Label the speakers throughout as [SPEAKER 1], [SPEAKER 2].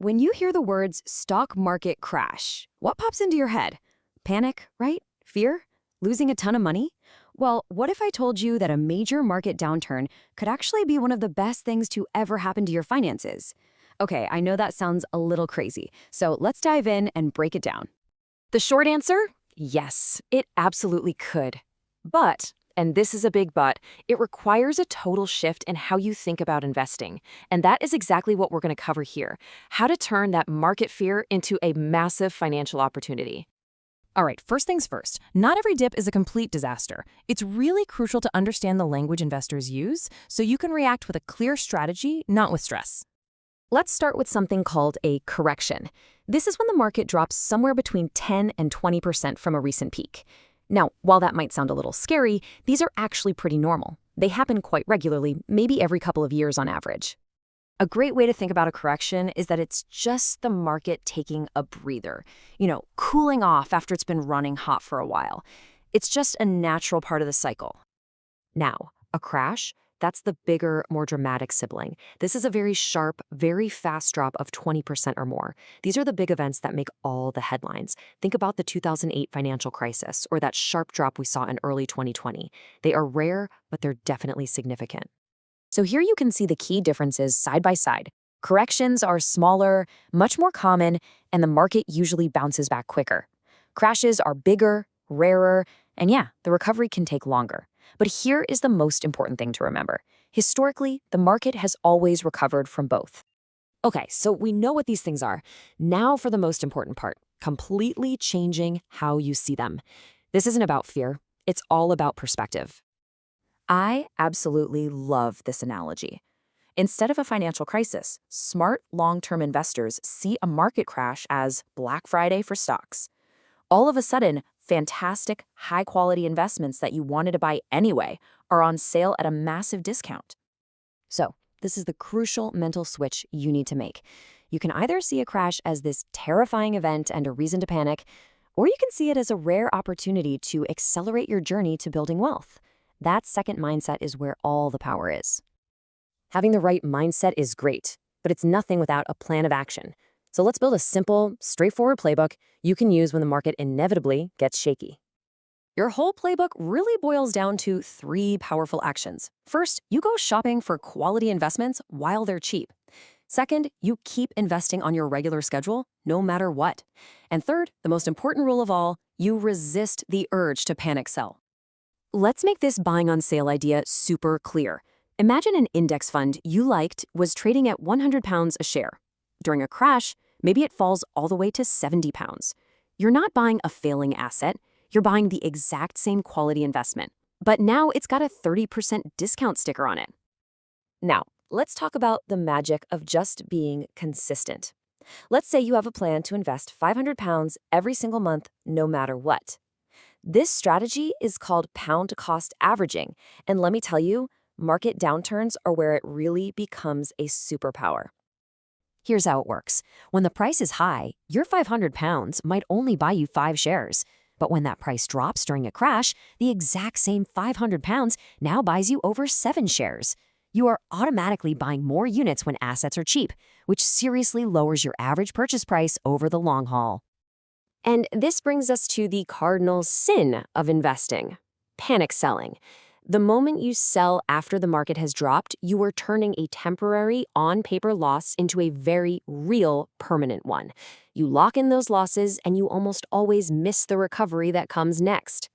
[SPEAKER 1] When you hear the words stock market crash, what pops into your head? Panic, right? Fear? Losing a ton of money? Well, what if I told you that a major market downturn could actually be one of the best things to ever happen to your finances? Okay, I know that sounds a little crazy, so let's dive in and break it down. The short answer? Yes, it absolutely could. But, and this is a big but, it requires a total shift in how you think about investing. And that is exactly what we're going to cover here: how to turn that market fear into a massive financial opportunity.
[SPEAKER 2] All right, first things first, not every dip is a complete disaster. It's really crucial to understand the language investors use so you can react with a clear strategy, not with stress.
[SPEAKER 1] Let's start with something called a correction. This is when the market drops somewhere between 10 and 20% from a recent peak. Now, while that might sound a little scary, these are actually pretty normal. They happen quite regularly, maybe every couple of years on average. A great way to think about a correction is that it's just the market taking a breather, cooling off after it's been running hot for a while. It's just a natural part of the cycle. Now, a crash, that's the bigger, more dramatic sibling. This is a very sharp, very fast drop of 20% or more. These are the big events that make all the headlines. Think about the 2008 financial crisis or that sharp drop we saw in early 2020. They are rare, but they're definitely significant. So here you can see the key differences side by side. Corrections are smaller, much more common, and the market usually bounces back quicker. Crashes are bigger, rarer, and yeah, the recovery can take longer. But here is the most important thing to remember. Historically, the market has always recovered from both. Okay, so we know what these things are. Now for the most important part, completely changing how you see them. This isn't about fear. It's all about perspective. I absolutely love this analogy. Instead of a financial crisis, smart long-term investors see a market crash as Black Friday for stocks. All of a sudden, fantastic, high-quality investments that you wanted to buy anyway are on sale at a massive discount. So, this is the crucial mental switch you need to make. You can either see a crash as this terrifying event and a reason to panic, or you can see it as a rare opportunity to accelerate your journey to building wealth. That second mindset is where all the power is. Having the right mindset is great, but it's nothing without a plan of action. So let's build a simple, straightforward playbook you can use when the market inevitably gets shaky. Your whole playbook really boils down to 3 powerful actions. First, you go shopping for quality investments while they're cheap. Second, you keep investing on your regular schedule, no matter what. And third, the most important rule of all, you resist the urge to panic sell. Let's make this buying on sale idea super clear. Imagine an index fund you liked was trading at £100 a share. During a crash, maybe it falls all the way to £70. You're not buying a failing asset, you're buying the exact same quality investment. But now it's got a 30% discount sticker on it. Now, let's talk about the magic of just being consistent. Let's say you have a plan to invest £500 every single month, no matter what. This strategy is called pound cost averaging, and let me tell you, market downturns are where it really becomes a superpower. Here's how it works. When the price is high, your £500 might only buy you 5 shares. But when that price drops during a crash, the exact same £500 now buys you over 7 shares. You are automatically buying more units when assets are cheap, which seriously lowers your average purchase price over the long haul. And this brings us to the cardinal sin of investing: panic selling. The moment you sell after the market has dropped, you are turning a temporary, on-paper loss into a very real, permanent one. You lock in those losses, and you almost always miss the recovery that comes next.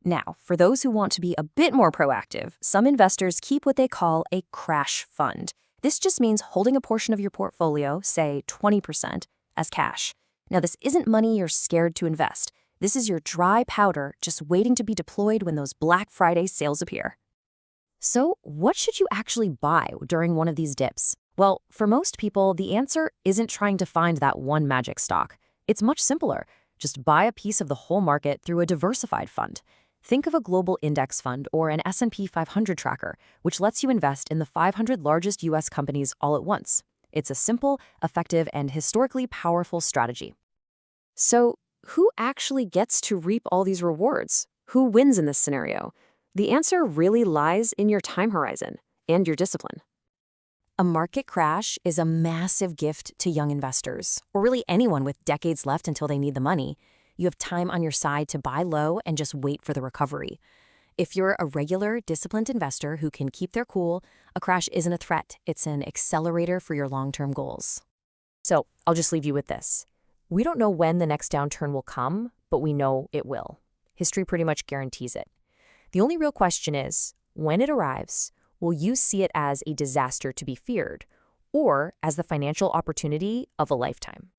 [SPEAKER 1] Now, for those who want to be a bit more proactive, some investors keep what they call a crash fund. This just means holding a portion of your portfolio, say 20%, as cash. Now, this isn't money you're scared to invest. This is your dry powder just waiting to be deployed when those Black Friday sales appear. So, what should you actually buy during one of these dips? Well, for most people, the answer isn't trying to find that one magic stock. It's much simpler. Just buy a piece of the whole market through a diversified fund. Think of a global index fund or an S&P 500 tracker, which lets you invest in the 500 largest U.S. companies all at once. It's a simple, effective, and historically powerful strategy. So, who actually gets to reap all these rewards? Who wins in this scenario? The answer really lies in your time horizon and your discipline.
[SPEAKER 2] A market crash is a massive gift to young investors, or really anyone with decades left until they need the money. You have time on your side to buy low and just wait for the recovery. If you're a regular, disciplined investor who can keep their cool, a crash isn't a threat. It's an accelerator for your long-term goals.
[SPEAKER 1] So I'll just leave you with this. We don't know when the next downturn will come, but we know it will. History pretty much guarantees it. The only real question is, when it arrives, will you see it as a disaster to be feared or as the financial opportunity of a lifetime?